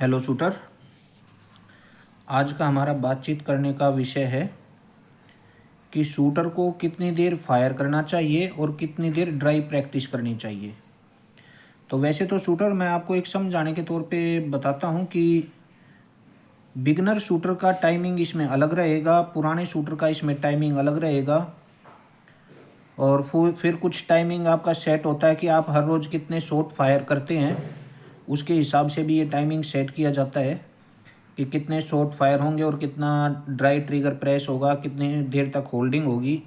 Hello shooter. आज का हमारा बातचीत करने का विषय है कि शूटर को कितनी देर फायर करना चाहिए और कितनी देर ड्राई प्रैक्टिस करनी चाहिए। तो वैसे तो शूटर मैं आपको एक समझाने के तौर पे बताता हूँ कि बिगनर शूटर का टाइमिंग इसमें अलग रहेगा, पुराने शूटर का इसमें टाइमिंग अलग रहेगा। और फिर कुछ टाइमिंग आपका सेट होता है कि आप हर रोज़ कितने शॉट फायर करते हैं, उसके हिसाब से भी ये टाइमिंग सेट किया जाता है कि कितने शॉट फायर होंगे और कितना ड्राई ट्रिगर प्रेस होगा, कितनी देर तक होल्डिंग होगी।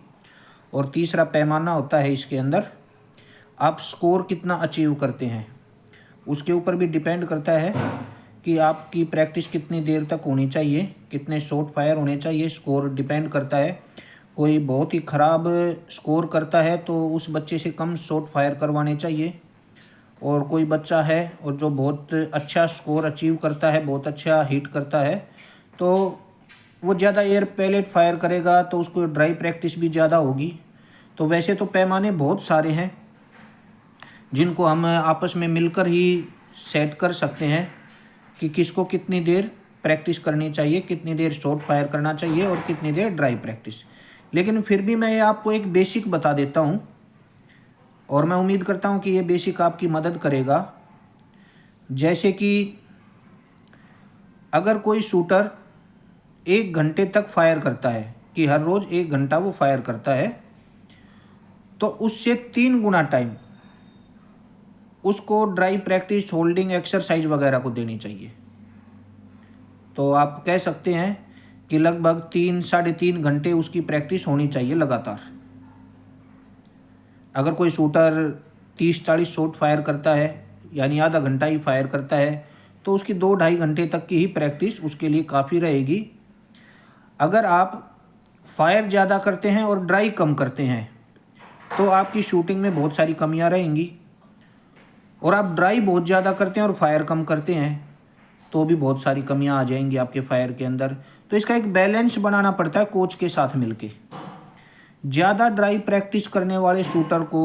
और तीसरा पैमाना होता है इसके अंदर, आप स्कोर कितना अचीव करते हैं, उसके ऊपर भी डिपेंड करता है कि आपकी प्रैक्टिस कितनी देर तक होनी चाहिए, कितने शॉट फायर होने चाहिए। स्कोर डिपेंड करता है, कोई बहुत ही ख़राब स्कोर करता है तो उस बच्चे से कम शॉट फायर करवाने चाहिए। और कोई बच्चा है और जो बहुत अच्छा स्कोर अचीव करता है, बहुत अच्छा हिट करता है, तो वो ज़्यादा एयर पैलेट फायर करेगा तो उसको ड्राई प्रैक्टिस भी ज़्यादा होगी। तो वैसे तो पैमाने बहुत सारे हैं जिनको हम आपस में मिलकर ही सेट कर सकते हैं कि किसको कितनी देर प्रैक्टिस करनी चाहिए, कितनी देर शॉट फायर करना चाहिए और कितनी देर ड्राई प्रैक्टिस। लेकिन फिर भी मैं आपको एक बेसिक बता देता हूँ और मैं उम्मीद करता हूँ कि ये बेसिक आपकी मदद करेगा। जैसे कि अगर कोई शूटर 1 घंटे तक फायर करता है, कि हर रोज़ 1 घंटा वो फायर करता है, तो उससे 3 गुना टाइम उसको ड्राई प्रैक्टिस, होल्डिंग एक्सरसाइज वगैरह को देनी चाहिए। तो आप कह सकते हैं कि लगभग 3 साढ़े 3 घंटे उसकी प्रैक्टिस होनी चाहिए लगातार। अगर कोई शूटर 30-40 शॉट फायर करता है, यानी आधा घंटा ही फायर करता है, तो उसकी 2-2.5 घंटे तक की ही प्रैक्टिस उसके लिए काफ़ी रहेगी। अगर आप फायर ज़्यादा करते हैं और ड्राई कम करते हैं तो आपकी शूटिंग में बहुत सारी कमियां रहेंगी। और आप ड्राई बहुत ज़्यादा करते हैं और फायर कम करते हैं तो भी बहुत सारी कमियां आ जाएंगी आपके फायर के अंदर। तो इसका एक बैलेंस बनाना पड़ता है कोच के साथ मिलके। ज़्यादा ड्राई प्रैक्टिस करने वाले शूटर को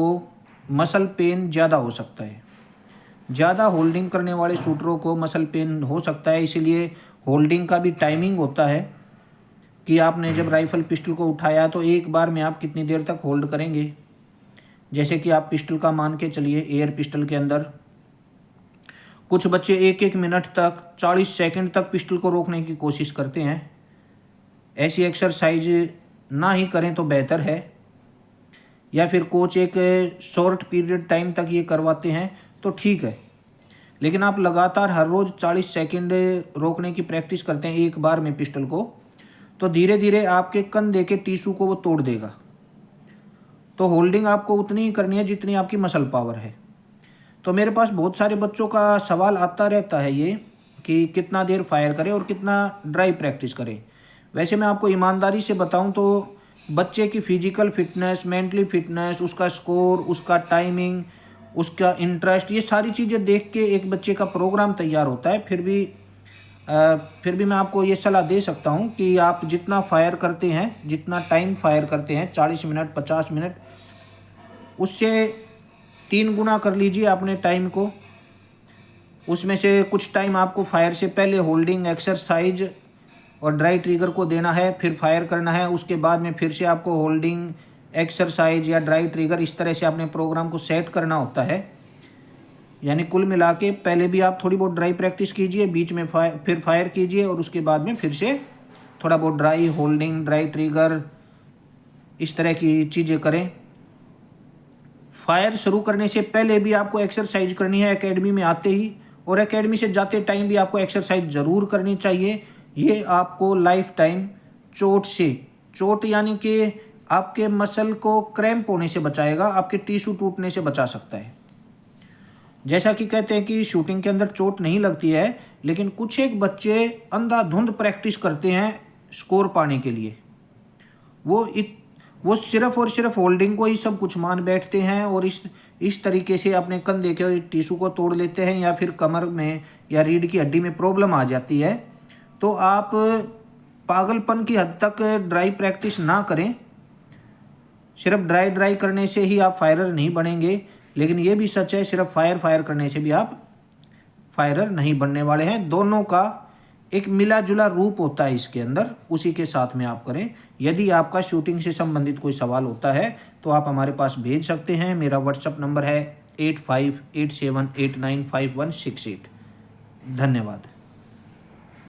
मसल पेन ज़्यादा हो सकता है, ज़्यादा होल्डिंग करने वाले शूटरों को मसल पेन हो सकता है। इसीलिए होल्डिंग का भी टाइमिंग होता है कि आपने जब राइफल पिस्टल को उठाया तो एक बार में आप कितनी देर तक होल्ड करेंगे। जैसे कि आप पिस्टल का मान के चलिए, एयर पिस्टल के अंदर कुछ बच्चे 1-1 मिनट तक, 40 सेकंड तक पिस्टल को रोकने की कोशिश करते हैं। ऐसी एक्सरसाइज ना ही करें तो बेहतर है। या फिर कोच एक शॉर्ट पीरियड टाइम तक ये करवाते हैं तो ठीक है, लेकिन आप लगातार हर रोज़ 40 सेकंड रोकने की प्रैक्टिस करते हैं एक बार में पिस्टल को, तो धीरे धीरे आपके कंधे के टिश्यू को वो तोड़ देगा। तो होल्डिंग आपको उतनी ही करनी है जितनी आपकी मसल पावर है। तो मेरे पास बहुत सारे बच्चों का सवाल आता रहता है ये कि कितना देर फायर करें और कितना ड्राई प्रैक्टिस करें। वैसे मैं आपको ईमानदारी से बताऊं तो बच्चे की फिजिकल फिटनेस, मेंटली फिटनेस, उसका स्कोर, उसका टाइमिंग, उसका इंटरेस्ट, ये सारी चीज़ें देख के एक बच्चे का प्रोग्राम तैयार होता है। फिर भी मैं आपको ये सलाह दे सकता हूँ कि आप जितना फायर करते हैं, जितना टाइम फायर करते हैं, 40 मिनट 50 मिनट, उससे 3 गुना कर लीजिए अपने टाइम को। उसमें से कुछ टाइम आपको फायर से पहले होल्डिंग एक्सरसाइज और ड्राई ट्रिगर को देना है, फिर फायर करना है। उसके बाद में फिर से आपको होल्डिंग एक्सरसाइज या ड्राई ट्रिगर, इस तरह से अपने प्रोग्राम को सेट करना होता है। यानी कुल मिला के पहले भी आप थोड़ी बहुत ड्राई प्रैक्टिस कीजिए, बीच में फिर फायर कीजिए और उसके बाद में फिर से थोड़ा बहुत ड्राई, होल्डिंग, ड्राई ट्रिगर, इस तरह की चीज़ें करें। फायर शुरू करने से पहले भी आपको एक्सरसाइज करनी है एकेडमी में आते ही, और एकेडमी से जाते टाइम भी आपको एक्सरसाइज ज़रूर करनी चाहिए। ये आपको लाइफ टाइम चोट यानी कि आपके मसल को क्रैम्प होने से बचाएगा, आपके टिश्यू टूटने से बचा सकता है। जैसा कि कहते हैं कि शूटिंग के अंदर चोट नहीं लगती है, लेकिन कुछ एक बच्चे अंधाधुंध प्रैक्टिस करते हैं स्कोर पाने के लिए। वो सिर्फ और सिर्फ होल्डिंग को ही सब कुछ मान बैठते हैं और इस तरीके से अपने कंधे के टिश्यू को तोड़ लेते हैं, या फिर कमर में या रीढ़ की हड्डी में प्रॉब्लम आ जाती है। तो आप पागलपन की हद तक ड्राई प्रैक्टिस ना करें। सिर्फ ड्राई करने से ही आप फायरर नहीं बनेंगे, लेकिन ये भी सच है सिर्फ फायर करने से भी आप फायरर नहीं बनने वाले हैं। दोनों का एक मिला जुला रूप होता है इसके अंदर, उसी के साथ में आप करें। यदि आपका शूटिंग से संबंधित कोई सवाल होता है तो आप हमारे पास भेज सकते हैं। मेरा व्हाट्सअप नंबर है 8587895168। धन्यवाद।